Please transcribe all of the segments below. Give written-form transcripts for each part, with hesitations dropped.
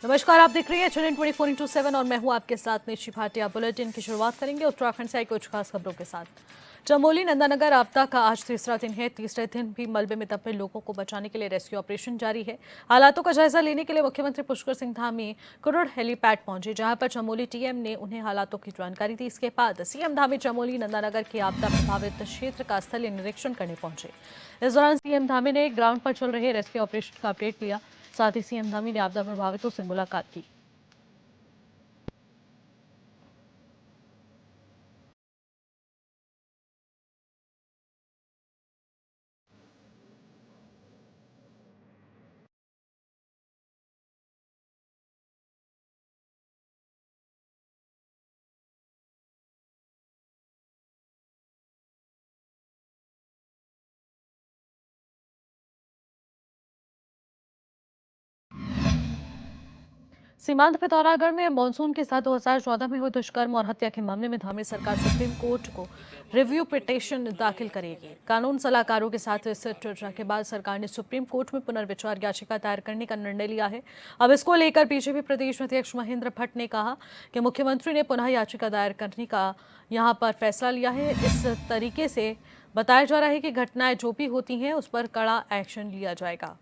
नमस्कार, आप देख रहे हैं चैनल 24x7 और मैं हूं आपके साथ निशी भाटिया। बुलेटिन की शुरुआत करेंगे उत्तराखंड से आई कुछ खास खबरों के साथ। चमोली नंदानगर आपदा का आज तीसरा दिन है। तीसरे दिन भी मलबे में दबे लोगों को बचाने के लिए रेस्क्यू ऑपरेशन जारी है। हालातों का जायजा लेने के लिए मुख्यमंत्री पुष्कर सिंह धामी कुरुड़ हेलीपैड पहुंचे, जहां पर चमोली टीएम ने उन्हें हालातों की जानकारी दी। इसके बाद सीएम धामी चमोली नंदानगर के आपदा प्रभावित क्षेत्र का स्थलीय निरीक्षण करने पहुंचे। इस दौरान सीएम धामी ने ग्राउंड पर चल रहे रेस्क्यू ऑपरेशन का अपडेट लिया। साथ ही सीएम धामी ने आपदा प्रभावितों से मुलाकात की। सीमांत पिथौरागढ़ में मानसून के साथ 2014 में हुए दुष्कर्म और हत्या के मामले में धामी सरकार सुप्रीम कोर्ट को रिव्यू पिटीशन दाखिल करेगी। कानून सलाहकारों के साथ इस चर्चा के बाद सरकार ने सुप्रीम कोर्ट में पुनर्विचार याचिका दायर करने का निर्णय लिया है। अब इसको लेकर बीजेपी प्रदेश अध्यक्ष महेंद्र भट्ट ने कहा कि मुख्यमंत्री ने पुनः याचिका दायर करने का यहाँ पर फैसला लिया है। इस तरीके से बताया जा रहा है कि घटनाएं जो भी होती हैं उस पर कड़ा एक्शन लिया जाएगा।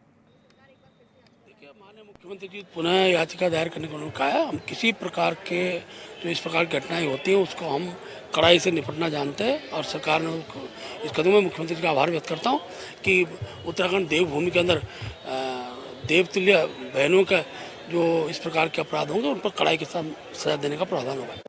माननीय मुख्यमंत्री जी पुनः याचिका दायर करने को उन्होंने कहा है। हम किसी प्रकार के जो इस प्रकार की घटनाएं होती हैं उसको हम कड़ाई से निपटना जानते हैं और सरकार ने उसको इस कदम में मुख्यमंत्री जी का आभार व्यक्त करता हूं कि उत्तराखंड देवभूमि के अंदर देवतुल्य बहनों का जो इस प्रकार के अपराध होंगे उन पर कड़ाई के साथ सजा देने का प्रावधान होगा।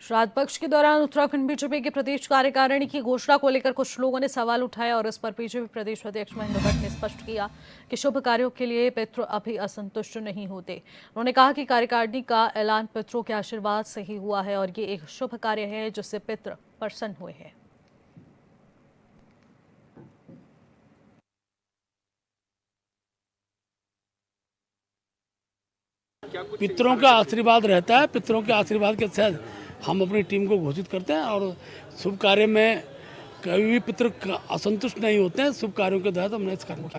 श्राद्ध पक्ष के दौरान उत्तराखंड बीजेपी के प्रदेश कार्यकारिणी की घोषणा को लेकर कुछ लोगों ने सवाल उठाया और इस पर बीजेपी प्रदेश अध्यक्ष महेंद्र भट्ट ने स्पष्ट किया कि शुभ कार्यों के लिए पितृ अभी असंतुष्ट नहीं होते। उन्होंने कहा कि कार्यकारिणी का ऐलान पितरों के आशीर्वाद से ही हुआ है और ये एक शुभ कार्य है जिससे पितृ प्रसन्न हुए हैं। पितरों का आशीर्वाद रहता है। पितरों के आशीर्वाद के तहत हम अपनी टीम को घोषित करते हैं और शुभ कार्य में कभी भी पितृ असंतुष्ट नहीं होते हैं। शुभ कार्यों के तहत हमने इस कार्य को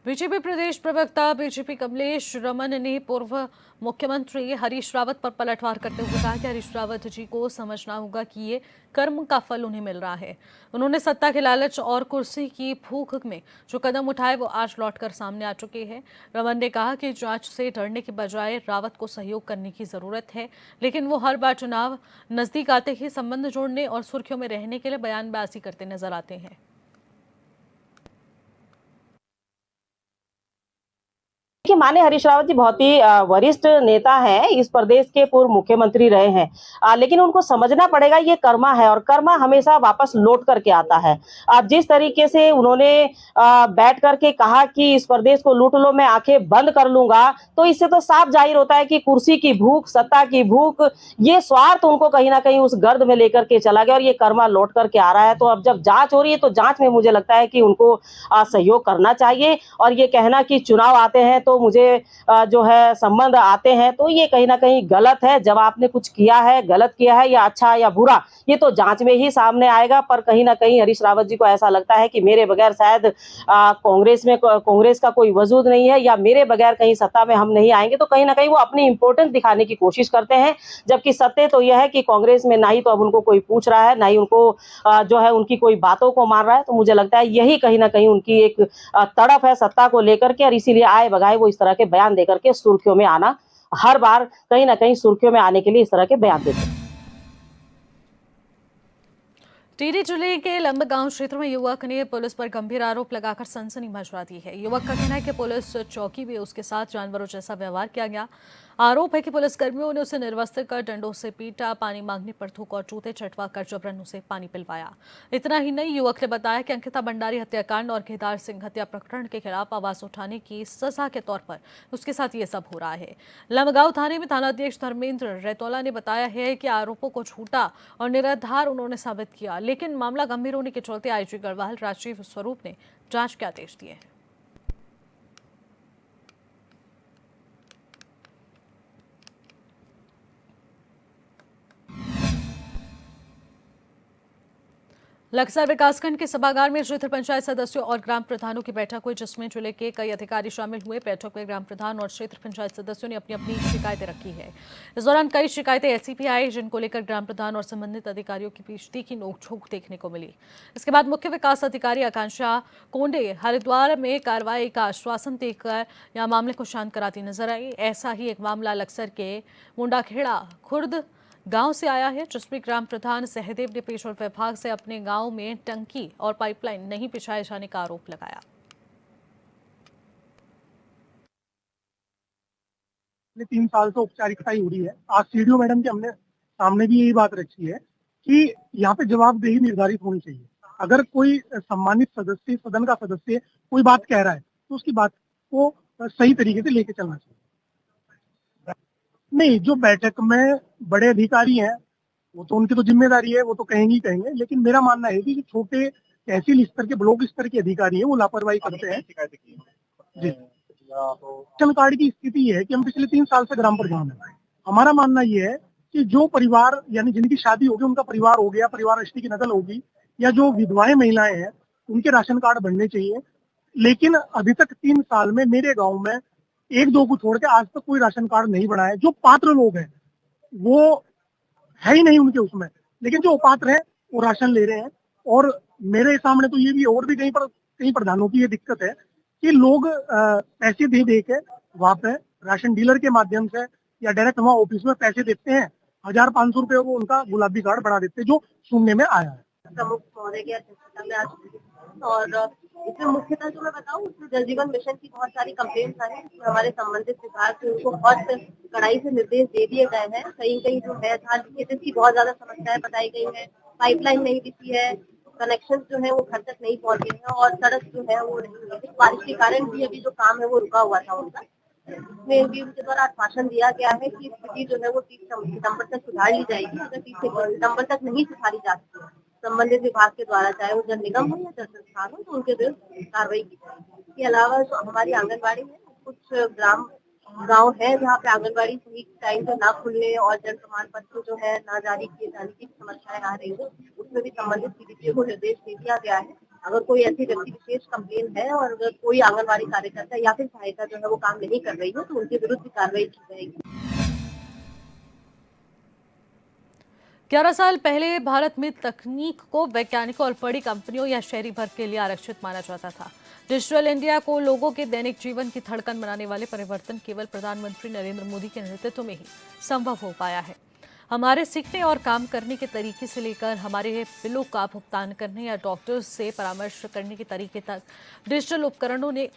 बीजेपी प्रदेश प्रवक्ता बीजेपी कमलेश रमन ने पूर्व मुख्यमंत्री हरीश रावत पर पलटवार करते हुए कहा कि हरीश रावत जी को समझना होगा कि ये कर्म का फल उन्हें मिल रहा है। उन्होंने सत्ता के लालच और कुर्सी की भूख में जो कदम उठाए वो आज लौटकर सामने आ चुके हैं। रमन ने कहा कि जांच से डरने के बजाय रावत को सहयोग करने की जरूरत है, लेकिन वो हर बार चुनाव नजदीक आते ही संबंध जोड़ने और सुर्खियों में रहने के लिए बयानबाजी करते नजर आते हैं। देखिए, माननीय हरीश रावत जी बहुत ही वरिष्ठ नेता हैं, इस प्रदेश के पूर्व मुख्यमंत्री रहे हैं। लेकिन उनको समझना पड़ेगा ये कर्मा है और कर्मा हमेशा वापस लौट करके आता है। जिस तरीके से उन्होंने बैठ करके कहा कि इस प्रदेश को लूट लो, मैं आंखें बंद कर लूंगा, तो इससे तो साफ जाहिर होता है कि कुर्सी की भूख, सत्ता की भूख, ये स्वार्थ उनको कहीं ना कहीं उस गर्द में लेकर के चला गया और ये कर्मा लौट करके आ रहा है। तो अब जब जांच हो रही है तो जांच में मुझे लगता है कि उनको सहयोग करना चाहिए और ये कहना कि चुनाव आते हैं तो मुझे जो है संबंध आते हैं, तो ये कहीं ना कहीं गलत है। जब आपने कुछ किया है, गलत किया है या अच्छा या बुरा, ये तो जांच में ही सामने आएगा। पर कहीं ना कहीं हरीश रावत जी को ऐसा लगता है कि मेरे बगैर शायद कांग्रेस का कोई वजूद नहीं है या मेरे बगैर कहीं सत्ता में हम नहीं आएंगे, तो कहीं ना कहीं वो अपनी इंपोर्टेंस दिखाने की कोशिश करते हैं। जबकि सत्य तो यह है कि कांग्रेस में ना ही तो अब उनको कोई पूछ रहा है, ना ही उनको जो है उनकी कोई बातों को मान रहा है। तो मुझे लगता है यही कहीं ना कहीं उनकी एक तड़प है सत्ता को लेकर के और इसीलिए आए बगाए वो इस तरह के बयान देकर के सुर्खियों में आना, हर बार कहीं ना कहीं सुर्खियों में आने के लिए इस तरह के बयान देते हैं। टिहरी जिले के लंब गांव क्षेत्र में युवक ने पुलिस पर गंभीर आरोप लगाकर सनसनी मचवा दी है। युवक का कहना है कि पुलिस चौकी में उसके साथ जानवरों जैसा व्यवहार किया गया। आरोप है कि पुलिसकर्मियों ने उसे निर्वस्त्र कर डंडों से पीटा, पानी मांगने पर थूका और जूते चटवा कर जबरन उसे पानी पिलवाया। इतना ही नहीं, युवक ने बताया कि अंकिता भंडारी हत्याकांड और केदार सिंह हत्या प्रकरण के खिलाफ आवाज उठाने की सजा के तौर पर उसके साथ ये सब हो रहा है। लंबगांव थाने में थानाध्यक्ष धर्मेंद्र रेतौला ने बताया है कि आरोपों को झूठा और निराधार उन्होंने साबित किया, लेकिन मामला गंभीर होने के चलते आईजी गढ़वाल राजीव स्वरूप ने जांच के आदेश दिए हैं। लक्सर विकासखंड के सभागार में क्षेत्र पंचायत सदस्यों और ग्राम प्रधानों की बैठक हुई, जिसमें जिले के कई अधिकारी शामिल हुए। बैठक में ग्राम प्रधान और क्षेत्र पंचायत सदस्यों ने अपनी अपनी शिकायतें रखी है। इस दौरान कई शिकायतें ऐसी भी आई जिनको लेकर ग्राम प्रधान और संबंधित अधिकारियों के बीच तीखी नोकझोंक देखने को मिली। इसके बाद मुख्य विकास अधिकारी आकांक्षा कोंडे हरिद्वार में कार्रवाई का आश्वासन देकर यहां मामले को शांत कराती नजर आई। ऐसा ही एक मामला लक्सर के मुंडाखेड़ा खुर्द गांव से आया है, जिसमें ग्राम प्रधान सहदेव ने पेयजल विभाग से अपने गांव में टंकी और पाइपलाइन नहीं बिछाए जाने का आरोप लगाया। पिछले 3 साल से औपचारिकताई हो रही है। आज सीडीओ मैडम के हमने सामने भी यही बात रखी है कि यहाँ पे जवाबदेही निर्धारित होनी चाहिए। अगर कोई सम्मानित सदस्य, सदन का सदस्य कोई बात कह रहा है तो उसकी बात को सही तरीके से लेके चलना चाहिए। नहीं, जो बैठक में बड़े अधिकारी हैं वो तो उनकी तो जिम्मेदारी है, वो तो कहेंगे ही कहेंगे, लेकिन मेरा मानना है कि जो छोटे तहसील स्तर के, ब्लॉक स्तर के अधिकारी हैं वो लापरवाही करते हैं। जी, राशन कार्ड की स्थिति ये है कि हम पिछले 3 साल से ग्राम प्रधान हैं। हमारा मानना ये है कि जो परिवार यानी जिनकी शादी होगी, उनका परिवार हो गया, परिवार रजिस्ट्री की नकल होगी, या जो विधवाएं महिलाएं हैं उनके राशन कार्ड बनने चाहिए। लेकिन अभी तक 3 साल में मेरे गांव में 1-2 को छोड़ के आज तक कोई राशन कार्ड नहीं बना है। जो पात्र लोग हैं वो है ही नहीं उनके उसमें, लेकिन जो अपात्र हैं वो राशन ले रहे हैं। और मेरे सामने तो ये भी, और भी कई प्रधानों की ये दिक्कत है कि लोग पैसे दे के वहां पे राशन डीलर के माध्यम से या डायरेक्ट वहां ऑफिस में पैसे देते हैं, 1,000-500 रुपए वो उनका गुलाबी कार्ड बना देते हैं, जो सुनने में आया है। प्रमुख महोदय की अध्यक्षता में आज और इसमें मुख्यतः जो मैं बताऊं, उसमें जल जीवन मिशन की बहुत सारी कंप्लेंट्स आई हैं। हमारे संबंधित विभाग से उनको बहुत कड़ाई से निर्देश दे दिए गए हैं। कहीं कहीं जो है जहाँ लीकेजेस की बहुत ज्यादा समस्याएं बताई गई है, पाइपलाइन नहीं बिछी है, कनेक्शन जो है वो घर तक नहीं पहुंचे हैं और सड़क जो है वो नहीं है। बारिश के कारण भी अभी जो काम है वो रुका हुआ था उनका। इसमें भी उनके द्वारा आश्वासन दिया गया है कि स्थिति जो है वो 30 सितंबर तक सुधार ली जाएगी। अगर 30 सितंबर तक नहीं सुधारी जाती है संबंधित विभाग के द्वारा, चाहे वो जल निगम हो या जल संस्थान हो, तो उनके विरुद्ध कार्रवाई की जाएगी। इसके अलावा जो हमारी आंगनबाड़ी में कुछ गांव है जहाँ पे आंगनबाड़ी सही टाइम पे ना खुलने और जन प्रमाण पत्र जो है ना जारी किए जाने की समस्याएं आ रही है, उसमें भी संबंधित सीडीपीओ को निर्देश दे दिया गया है। अगर कोई ऐसी व्यक्ति विशेष कंप्लेन है और अगर कोई आंगनबाड़ी कार्यकर्ता या फिर सहायता जो है वो काम नहीं कर रही हो, तो उनके विरुद्ध कार्रवाई की जाएगी। 11 साल पहले भारत में तकनीक को वैज्ञानिकों और बड़ी कंपनियों या शहरी वर्ग के लिए आरक्षित माना जाता था। डिजिटल इंडिया को लोगों के दैनिक जीवन की धड़कन बनाने वाले परिवर्तन केवल प्रधानमंत्री नरेंद्र मोदी के नेतृत्व में ही संभव हो पाया है। हमारे सीखने और काम करने के तरीके से लेकर हमारे बिलों का भुगतान करने या डॉक्टर्स से परामर्श करने के तरीके तक डिजिटल उपकरणों ने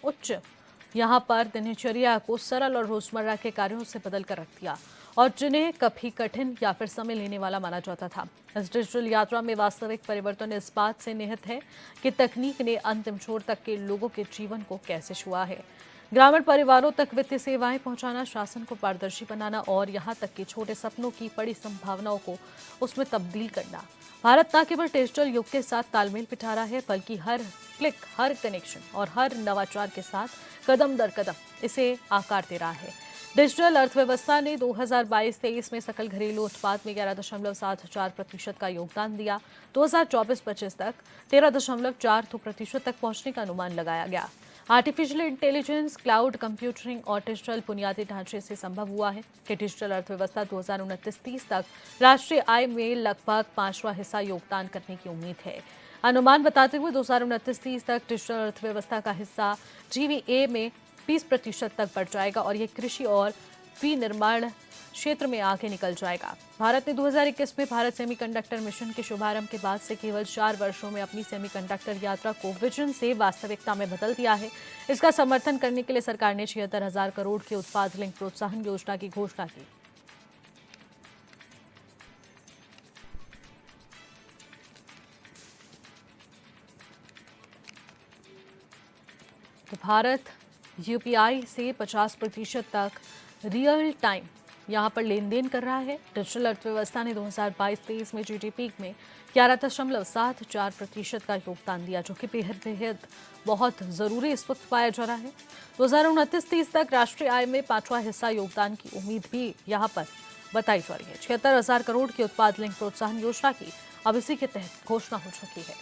यहाँ पर दिनचर्या को सरल और रोजमर्रा के कार्यों से बदल कर रख दिया और जिन्हें कभी कठिन या फिर समय लेने वाला माना जाता था। इस डिजिटल यात्रा में वास्तविक परिवर्तन इस बात से निहित है कि तकनीक ने अंतिम छोर तक के लोगों के जीवन को कैसे छुआ है। ग्रामीण परिवारों तक वित्तीय सेवाएं पहुंचाना, शासन को पारदर्शी बनाना और यहाँ तक कि छोटे सपनों की बड़ी संभावनाओं को उसमें तब्दील करना। भारत न केवल डिजिटल युग के साथ तालमेल बिठा रहा है, बल्कि हर क्लिक, हर कनेक्शन और हर नवाचार के साथ कदम दर कदम इसे आकार दे रहा है। डिजिटल अर्थव्यवस्था ने 2022-23 में सकल घरेलू उत्पाद में 11.74% का योगदान दिया। 2024-25 तक 13.42% तक पहुंचने का अनुमान लगाया गया। आर्टिफिशियल इंटेलिजेंस, क्लाउड कंप्यूटिंग और डिजिटल बुनियादी ढांचे से संभव हुआ है कि डिजिटल अर्थव्यवस्था 2029-30 तक राष्ट्रीय आय में लगभग 5वां हिस्सा योगदान करने की उम्मीद है। अनुमान बताते हुए 2029-30 तक डिजिटल अर्थव्यवस्था का हिस्सा जीवीए में 20% तक बढ़ जाएगा और ये कृषि और विनिर्माण क्षेत्र में आगे निकल जाएगा। भारत ने 2021 में भारत सेमीकंडक्टर मिशन के शुभारंभ के बाद से केवल 4 वर्षों में अपनी सेमीकंडक्टर यात्रा को विजन से वास्तविकता में बदल दिया है। इसका समर्थन करने के लिए सरकार ने 76,000 करोड़ की उत्पाद लिंक प्रोत्साहन योजना की घोषणा की। तो भारत यूपीआई से 50% तक रियल टाइम यहाँ पर लेन देन कर रहा है। डिजिटल अर्थव्यवस्था ने 2022-23 में जीडीपी में 11.74% का योगदान दिया, जो कि बेहद बहुत ज़रूरी इस वक्त पाया जा रहा है। 2029-30 तक राष्ट्रीय आय में 5वां हिस्सा योगदान की उम्मीद भी यहाँ पर बताई जा रही है। 76,000 करोड़ की उत्पाद लिंक प्रोत्साहन योजना की अब इसी के तहत घोषणा हो चुकी है।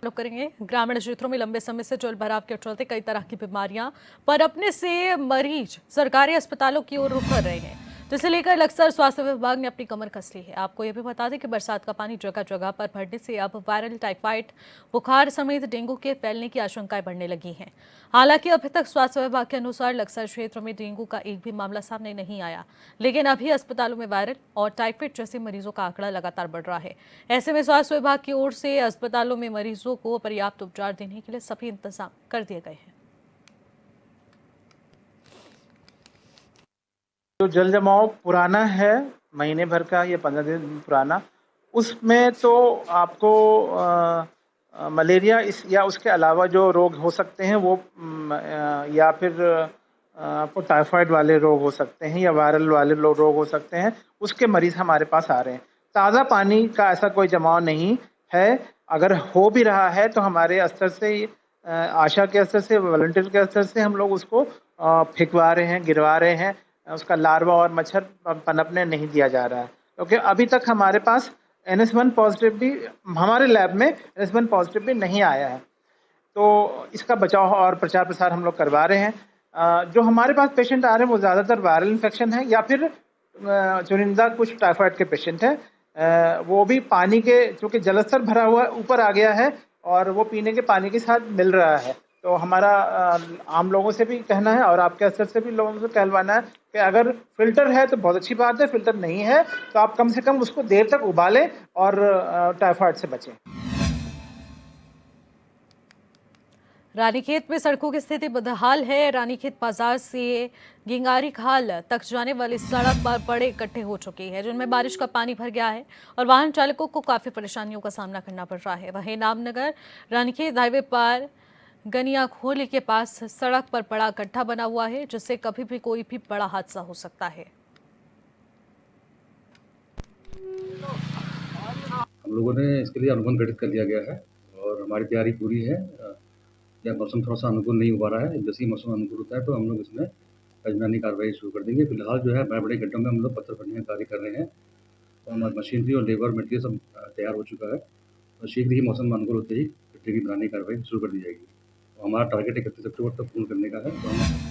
लोग करेंगे ग्रामीण क्षेत्रों में लंबे समय से जल भराव के चलते कई तरह की बीमारियां पनपने से मरीज सरकारी अस्पतालों की ओर रुख कर रहे हैं, तो इसे लेकर लक्सर स्वास्थ्य विभाग ने अपनी कमर कस ली है। आपको यह भी बता दें कि बरसात का पानी जगह जगह पर भरने से अब वायरल टाइफाइड बुखार समेत डेंगू के फैलने की आशंकाएं बढ़ने लगी हैं। हालांकि अभी तक स्वास्थ्य विभाग के अनुसार लक्सर क्षेत्र में डेंगू का एक भी मामला सामने नहीं आया, लेकिन अभी अस्पतालों में वायरल और टाइफाइड जैसे मरीजों का आंकड़ा लगातार बढ़ रहा है। ऐसे में स्वास्थ्य विभाग की ओर से अस्पतालों में मरीजों को पर्याप्त उपचार देने के लिए सभी इंतजाम कर दिए गए हैं। जो जल जमाव पुराना है, महीने भर का या 15 दिन पुराना, उसमें तो आपको मलेरिया या उसके अलावा जो रोग हो सकते हैं वो या फिर आपको टाइफाइड वाले रोग हो सकते हैं या वायरल वाले रोग हो सकते हैं, उसके मरीज हमारे पास आ रहे हैं। ताज़ा पानी का ऐसा कोई जमाव नहीं है। अगर हो भी रहा है तो हमारे स्तर से, आशा के स्तर से, वॉलंटियर के स्तर से हम लोग उसको फेंकवा रहे हैं, गिरवा रहे हैं। उसका लार्वा और मच्छर पनपने नहीं दिया जा रहा है, क्योंकि अभी तक हमारे पास NS1 पॉजिटिव भी, हमारे लैब में NS1 पॉजिटिव भी नहीं आया है। तो इसका बचाव और प्रचार प्रसार हम लोग करवा रहे हैं। जो हमारे पास पेशेंट आ रहे हैं वो ज़्यादातर वायरल इन्फेक्शन है या फिर चुनिंदा कुछ टाइफाइड के पेशेंट हैं। वो भी पानी के, चूँकि जलस्तर भरा हुआ ऊपर आ गया है और वो पीने के पानी के साथ मिल रहा है। तो हमारा आम लोगों से भी कहना है और आपके स्तर से भी लोगों से कहलवाना है कि अगर फिल्टर है तो बहुत अच्छी बात है, फिल्टर नहीं है तो आप कम से कम उसको देर तक उबालें और टाइफाइड से बचें। रानीखेत में सड़कों की स्थिति बदहाल है। रानीखेत बाजार से गिंगारी खाल तक जाने वाली सड़क पर बड़े इकट्ठे हो चुकी है, जिनमें बारिश का पानी भर गया है और वाहन चालकों को काफी परेशानियों का सामना करना पड़ रहा है। वहीं नामनगर रानीखेत हाईवे पर गनिया खोली के पास सड़क पर बड़ा गड्ढा बना हुआ है, जिससे कभी भी कोई भी बड़ा हादसा हो सकता है। हम लोगों ने इसके लिए अनुबंध गठित कर दिया गया है और हमारी तैयारी पूरी है। या मौसम थोड़ा सा अनुकूल नहीं हो पा रहा है, जैसे ही मौसम अनुकूल होता है तो हम लोग इसमें अजनबी कार्रवाई शुरू कर देंगे। फिलहाल जो है बड़े बड़े गड्ढों में हम लोग पत्थर भरने का कार्य कर रहे हैं और हमारी मशीनरी और लेबर मटेरियल सब तैयार हो चुका है और शीघ्र ही मौसम अनुकूल होते ही गड्ढे की बनाने की कार्रवाई शुरू कर दी जाएगी। तो हमारा टारगेट 31 अक्टूबर तक पूर्ण करने का है। तो हम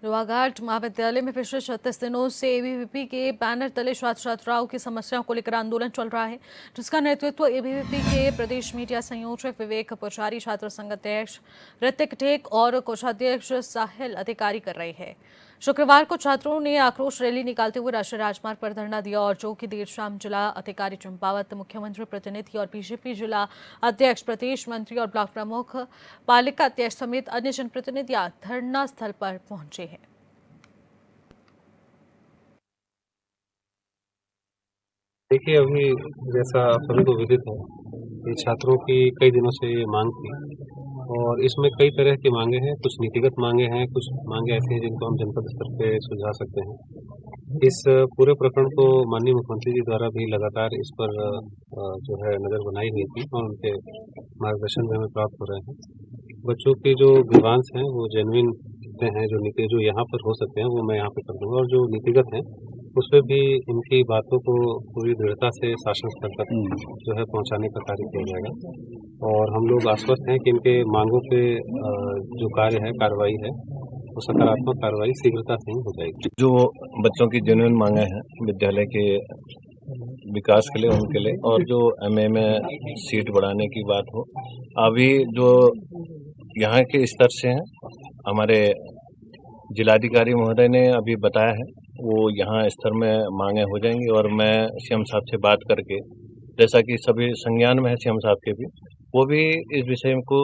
लोहाघाट महाविद्यालय में पिछले 36 दिनों से ABVP के बैनर तले छात्र छात्राओं की समस्याओं को लेकर आंदोलन चल रहा है, जिसका नेतृत्व ABVP के प्रदेश मीडिया संयोजक विवेक पुजारी, छात्र संघ अध्यक्ष ऋतिक टेक और कोषाध्यक्ष साहिल अधिकारी कर रहे हैं। शुक्रवार को छात्रों ने आक्रोश रैली निकालते हुए राष्ट्रीय राजमार्ग पर धरना दिया और जो कि देर शाम जिला अधिकारी चंपावत, मुख्यमंत्री प्रतिनिधि और बीजेपी जिला अध्यक्ष, प्रदेश मंत्री और ब्लॉक प्रमुख, पालिका अध्यक्ष समेत अन्य जनप्रतिनिधियां धरना स्थल पर पहुंचे हैं। देखिए, अभी जैसा सभी को विदित है, ये छात्रों की कई दिनों से ये मांग थी और इसमें कई तरह की मांगे हैं। कुछ नीतिगत मांगे हैं, कुछ मांगे ऐसी हैं जिनको हम जनपद स्तर पे सुलझा सकते हैं। इस पूरे प्रकरण को माननीय मुख्यमंत्री जी द्वारा भी लगातार इस पर जो है नज़र बनाई हुई थी और उनके मार्गदर्शन में हमें प्राप्त हो रहे हैं। बच्चों के जो ग्रीवांस हैं वो जेन्युइन हैं, जो यहाँ पर हो सकते हैं वो मैं यहाँ पे कर दूँगा और जो नीतिगत हैं उस पर भी इनकी बातों को पूरी दृढ़ता से शासन स्तर तक जो है पहुँचाने का कार्य किया जाएगा और हम लोग आश्वस्त हैं कि इनके मांगों पे जो कार्य है, कार्रवाई है, वो सकारात्मक कार्रवाई शीघ्रता से ही हो जाएगी। जो बच्चों की जेन्युइन मांगे हैं विद्यालय के विकास के लिए, उनके लिए, और जो MA में सीट बढ़ाने की बात हो, अभी जो यहाँ के स्तर से हैं, हमारे जिलाधिकारी महोदय ने अभी बताया है वो यहाँ स्तर में मांगे हो जाएंगी और मैं CM साहब से बात करके, जैसा कि सभी संज्ञान में है CM साहब के भी, वो भी इस विषय को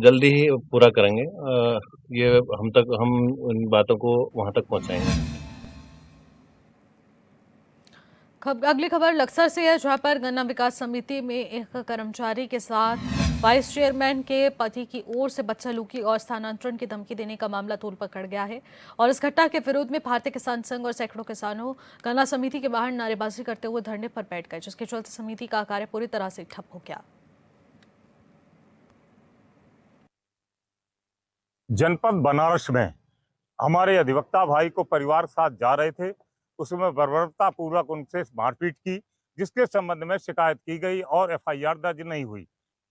जल्दी ही पूरा करेंगे। ये हम उन बातों को वहाँ तक पहुँचाएंगे। अगली खबर लक्सर से है, जहां पर गन्ना विकास समिति में एक कर्मचारी के साथ वाइस चेयरमैन के पति की ओर से बदसलूकी और स्थानांतरण की धमकी देने का मामला तूल पकड़ गया है और इस घटना के विरोध में भारतीय किसान संघ और सैकड़ों किसानों गन्ना समिति के बाहर नारेबाजी करते हुए धरने पर बैठ गए, जिसके चलते समिति का कार्य पूरी तरह से ठप हो गया। जनपद बनारस में हमारे अधिवक्ता भाई को परिवार के साथ जा रहे थे, उसमें बर्बरतापूर्वक उनसे मारपीट की, जिसके संबंध में शिकायत की गई और एफआईआर दर्ज नहीं हुई।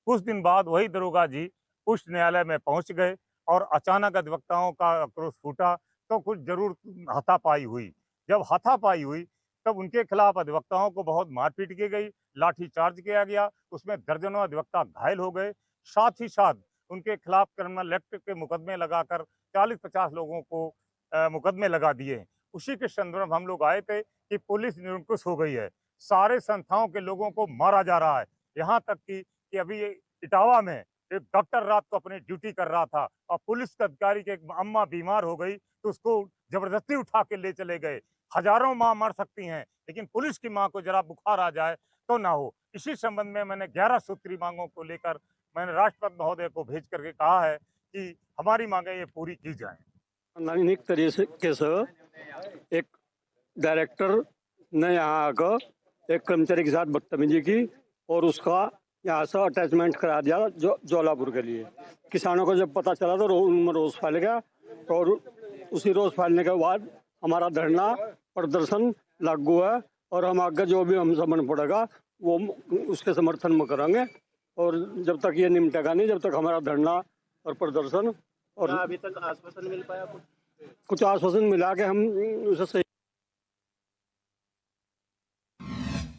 कुछ दिन बाद वही दरोगा जी उच्च न्यायालय में पहुंच गए और अचानक अधिवक्ताओं का आक्रोश फूटा तो कुछ जरूर हाथापाई हुई। जब हाथापाई हुई तब उनके खिलाफ अधिवक्ताओं को बहुत मारपीट की गई, लाठीचार्ज किया गया, उसमें दर्जनों अधिवक्ता घायल हो गए। साथ ही साथ उनके खिलाफ क्रिमिनल एक्ट के मुकदमे लगाकर 40-50 लोगों को मुकदमे लगा दिए। उसी के संदर्भ में हम लोग आए थे कि पुलिस निरंकुश हो गई है, सारे संस्थाओं के लोगों को मारा जा रहा है। यहाँ तक कि अभी इटावा में एक डॉक्टर रात को अपनी ड्यूटी कर रहा था और पुलिस के अधिकारी की एक अम्मा बीमार हो गई तो उसको जबरदस्ती उठा के ले चले गए। हजारों माँ मर सकती हैं, लेकिन पुलिस की माँ को जरा बुखार आ जाए तो ना हो। इसी संबंध में मैंने 11 सूत्री मांगों को लेकर मैंने राष्ट्रपति महोदय को भेज करके कहा है कि हमारी मांगें ये पूरी की जाएं। अनैतिक तरीके से एक डायरेक्टर ने यहाँ आकर एक कर्मचारी के साथ बदतमीजी की और उसका यहाँ से अटैचमेंट करा दिया जो जौलापुर के लिए। किसानों को जब पता चला तो उनमें रोष फैल गया और उसी रोष फैलने के बाद हमारा धरना प्रदर्शन लागू है और हम आगे जो भी हम समन पड़ेगा वो उसके समर्थन में करेंगे और जब तक ये निपटेगा नहीं, जब तक हमारा धरना और प्रदर्शन। और अभी तक आश्वासन मिल पाया? कुछ आश्वासन मिला के हम उसे